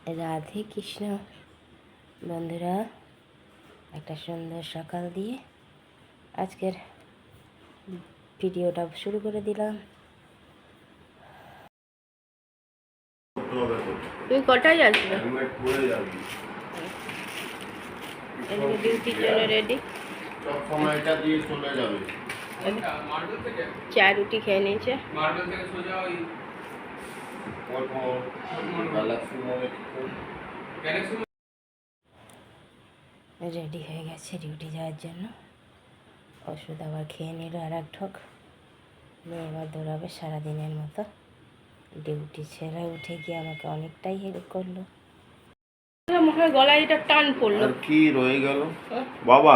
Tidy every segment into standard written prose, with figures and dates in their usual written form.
রাধে কৃষ্ণ বন্ধুরা, একটা সুন্দর সকাল দিয়ে আজকের ভিডিওটা শুরু করে দিলাম। তুমি কটায় আসবে? ডিউটির জন্য রেডি। চা রুটি খেয়ে নিয়েছে। রেডি হয়ে গেছে ডিউটি যাওয়ার জন্য। ওষুধ আবার খেয়ে নিল আর এক ঢোক নিয়ে এবার দৌড়াবে সারাদিনের মতো। ডিউটি ছেড়ে উঠে গিয়ে আমাকে অনেকটাই হেল্প করলো। মুখের গলায় এটা টান পড়লো, কি রয়ে গেল বাবা?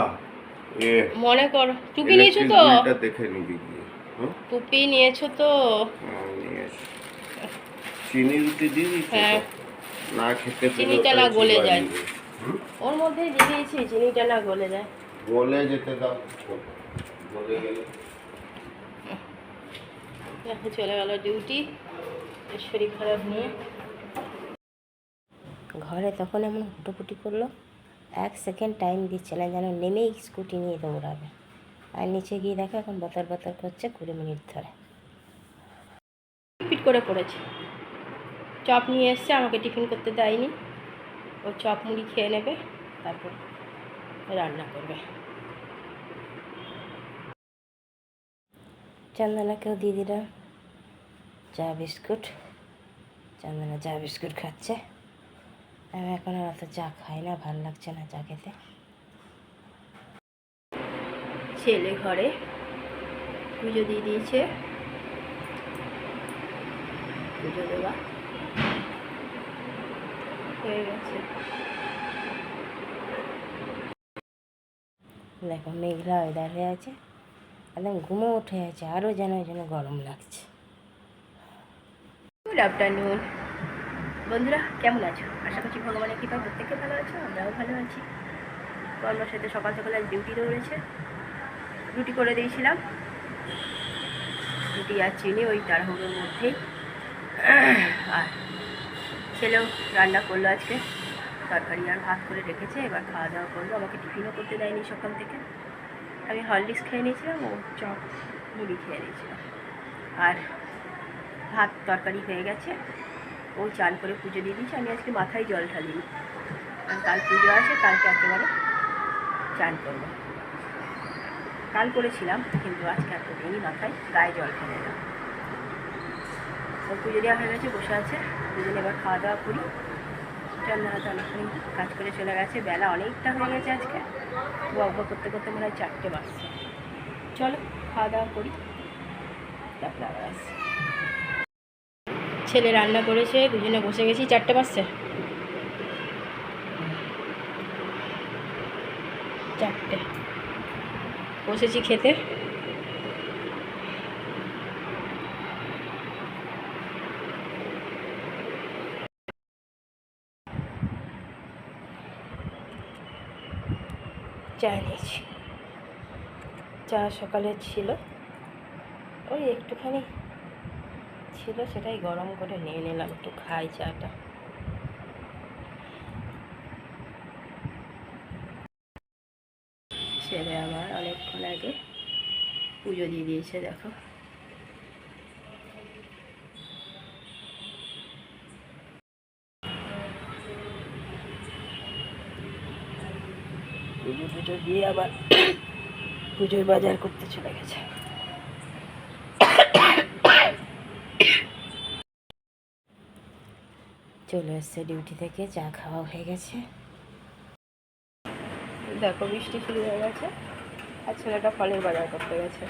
মনে কর টুপি নিয়েছো তো? দেখে নিবি গিয়ে। টুপি নিয়েছো তো? চিনি রুটি দিয়ে দিচ্ছি। হ্যাঁ, না খেতে চিনিটা না গলে যায়। ওর মধ্যে দিয়ে দিয়েছি, চিনিটা না গলে যায়। গলে যেতে দাও, গলে গেলে চলে গেল ডিউটি শরীর খারাপ নিয়ে। ঘরে তখন এমন হুটোপুটি করলো, 1 সেকেন্ড টাইম দিচ্ছে না, যেন নেমেই স্কুটি নিয়ে দৌড়াবে। আর নিচে গিয়ে দেখো এখন বতর বতর করছে 20 মিনিট ধরে। পিট করে পড়েছে। চপ নিয়ে এসছে, আমাকে টিফিন করতে দেয়নি। ও চপ মুড়ি খেয়ে নেবে, তারপর রান্না করবে। চন্দনাকেও দিয়ে দিলাম চা বিস্কুট। চন্দনা চা বিস্কুট খাচ্ছে। আমি এখন আর অত চা খাই না, ভাল লাগছে না চা খেতে। ছেলে ঘরে পুজো দিয়ে দিয়েছে, পুজো দেওয়া হয়ে গেছে। দেখো মেঘলা ওয়েদার হয়ে আছে, একদম ঘুমো উঠে আছে, আরও যেন গরম লাগছে। গুড আফটারনুন বন্ধুরা, কেমন আছো? আশা করছি ভগবানের কৃপায় প্রত্যেকে ভালো আছো, আমরাও ভালো আছি। আমার সাথে সকাল সকালে আজ ডিউটি দৌড়েছে। রুটি করে দিয়েছিলাম, রুটি আর চিনি ওই তাড়াহুড়োর মধ্যেই। আর ছেলেও রান্না করলো আজকে, তরকারি আর ভাত করে রেখেছে, এবার খাওয়া দাওয়া করবো। আমাকে টিফিনও করতে দেয়নি সকাল থেকে। আমি হরলিক্স খেয়ে নিয়েছিলাম, ও চপ মুড়ি খেয়ে নিয়েছিলাম। আর ভাত তরকারি হয়ে গেছে। ও চান করে পুজো দিয়ে দিয়েছে। আমি আজকে মাথায় জল ঢালিনি, কাল পুজো আছে, কালকে একেবারে চান করবো। কাল করেছিলাম, কিন্তু আজকে এত দিনই মাথায় গায়ে জল ঢেলে এলাম। ওর পুজো দেওয়া হয়ে গেছে, বসে আছে। দুদিন এবার খাওয়া দাওয়া করি। চন্দনা তো অনেকক্ষণ কাজ করে চলে গেছে, বেলা অনেকটা হয়ে গেছে আজকে। বক করতে করতে মনে হয় 4টে বাজছে। চলো খাওয়া দাওয়া করি, তারপরে আবার আসছি। ছেলে রান্না করেছে, দুজনে বসে গেছি। 4টে বাজছে, 4টে বসেছি খেতে। চা নিয়েছি, চা সকালে ছিল, ওই একটুখানি ছিল, সেটাই গরম করে নিয়ে নিলাম, একটু খাই চাটা। ছেলে আমার অনেকক্ষণ আগে পুজো দিয়ে দিয়েছে, দেখো। পুজো টুজো দিয়ে আবার পুজোর বাজার করতে চলে গেছে। চলে এসছে ডিউটি থেকে, চা খাওয়া হয়ে গেছে। দেখো বৃষ্টি শুরু হয়ে গেছে, আর ছেলেটা ফলের বাজার করতে গেছে।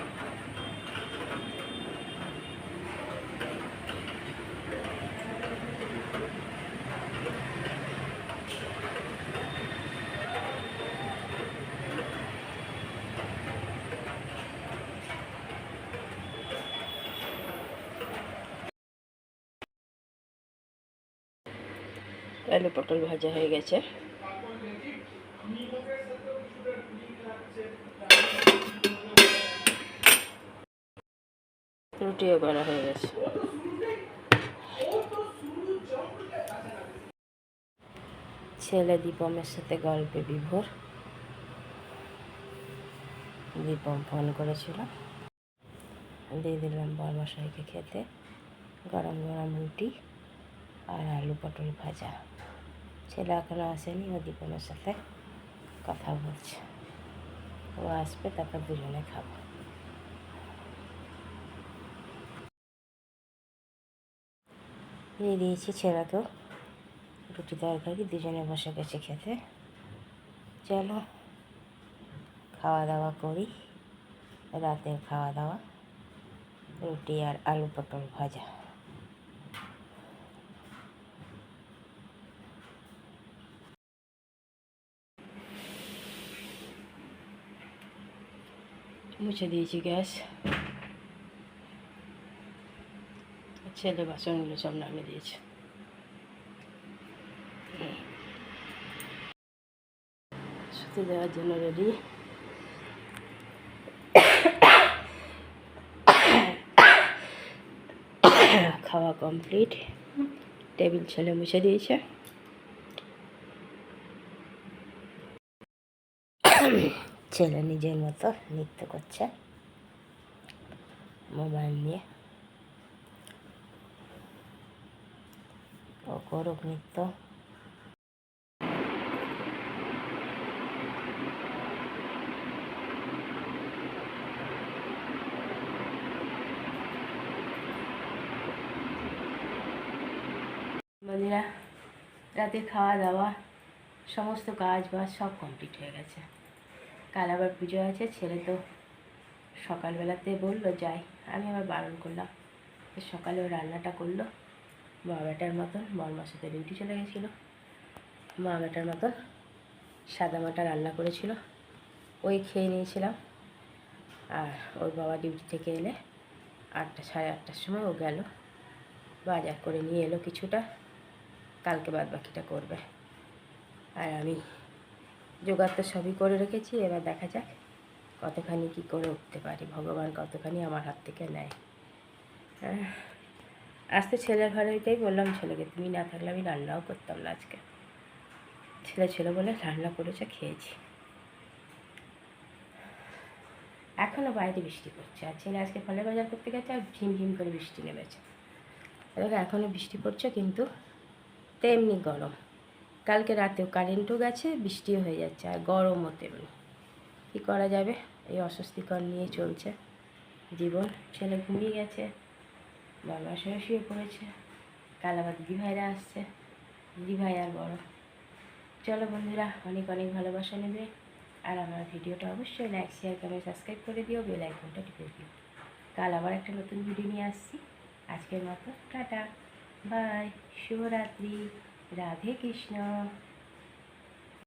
আলু পটল ভাজা হয়ে গেছে। রুটিও করা হয়ে গেছে। ছেলে দীপমের সাথে গল্পে বিভোর। দীপম ফোন করেছিল, দিয়ে দিলাম বরমশাইকে খেতে গরম গরম রুটি আর আলু পটল ভাজা। ছেলে এখনও আসেনি, ও দীপমের সাথে কথা বলছে। ও আসবে, তারপর দুজনে খাবো। দিয়ে দিয়েছি ছেলেকেও রুটি তরকারি, দুজনে বসে গেছে খেতে। চলো খাওয়া দাওয়া করি। রাতের খাওয়া দাওয়া রুটি আর আলু পটল ভাজা। মুছে দিয়েছি গ্যাস, ছেলে বাসনগুলো সব নামিয়ে দিয়েছে। শুতে দেওয়ার জন্য রেডি। খাওয়া কমপ্লিট, টেবিল ছেলে মুছে দিয়েছে। ছেলে নিজের মতো নৃত্য করছে মোবাইল নিয়ে। ও করুক নৃত্য। বন্ধুরা, রাতে খাওয়া দাওয়া সমস্ত কাজ বাজ সব কমপ্লিট হয়ে গেছে। কাল আবার পুজো আছে। ছেলে তো সকালবেলাতে বললো যাই, আমি আবার বারণ করলাম। সকালেও রান্নাটা করলো মা বেটার মতন। বর্মার সাথে ডিউটি চলে গেছিলো, মা বেটার মতন সাদা মাটা রান্না করেছিল, ওই খেয়ে নিয়েছিলাম। আর ওর বাবা ডিউটি থেকে এলে 8টা সাড়ে 8টার সময় ও গেল, বাজার করে নিয়ে এলো কিছুটা, কালকে বাদ বাকিটা করবে। আর আমি জোগাড় তো সবই করে রেখেছি, এবার দেখা যাক কতখানি কী করে উঠতে পারি, ভগবান কতখানি আমার হাত থেকে নেয়। আজকে ছেলের ঘরেটাই বললাম ছেলেকে, তুমি না থাকলে আমি রান্নাও করতাম না আজকে। ছেলে ছিল বলে রান্না করেছে, খেয়েছি। এখনও বাইরে বৃষ্টি পড়ছে, আর ছেলে আজকে ফলের বাজার করতে গেছে আর ঝিমঝিম করে বৃষ্টি নেমেছে। দেখো এখনও বৃষ্টি পড়ছে, কিন্তু তেমনি গরম। কালকে রাতেও কারেন্টও গেছে, বৃষ্টিও হয়ে যাচ্ছে, আর গরমও তেমনি। কী করা যাবে, এই অস্বস্তিকর নিয়ে চলছে জীবন। ছেলে ঘুমিয়ে গেছে, বাবা শুয়ে পড়েছে, কাল আবার দিদিভাইরা আসছে, দিদিভাই আর বড়। চলো বন্ধুরা, অনেক অনেক ভালোবাসা নেবে, আর আমার ভিডিওটা অবশ্যই লাইক শেয়ার কমেন্ট সাবস্ক্রাইব করে দিও, বেল আইকনটা টিপে দিও। কাল আবার একটা নতুন ভিডিও নিয়ে আসছি। আজকের মতো টাটা, বাই, শুভরাত্রি, রাধে কৃষ্ণ।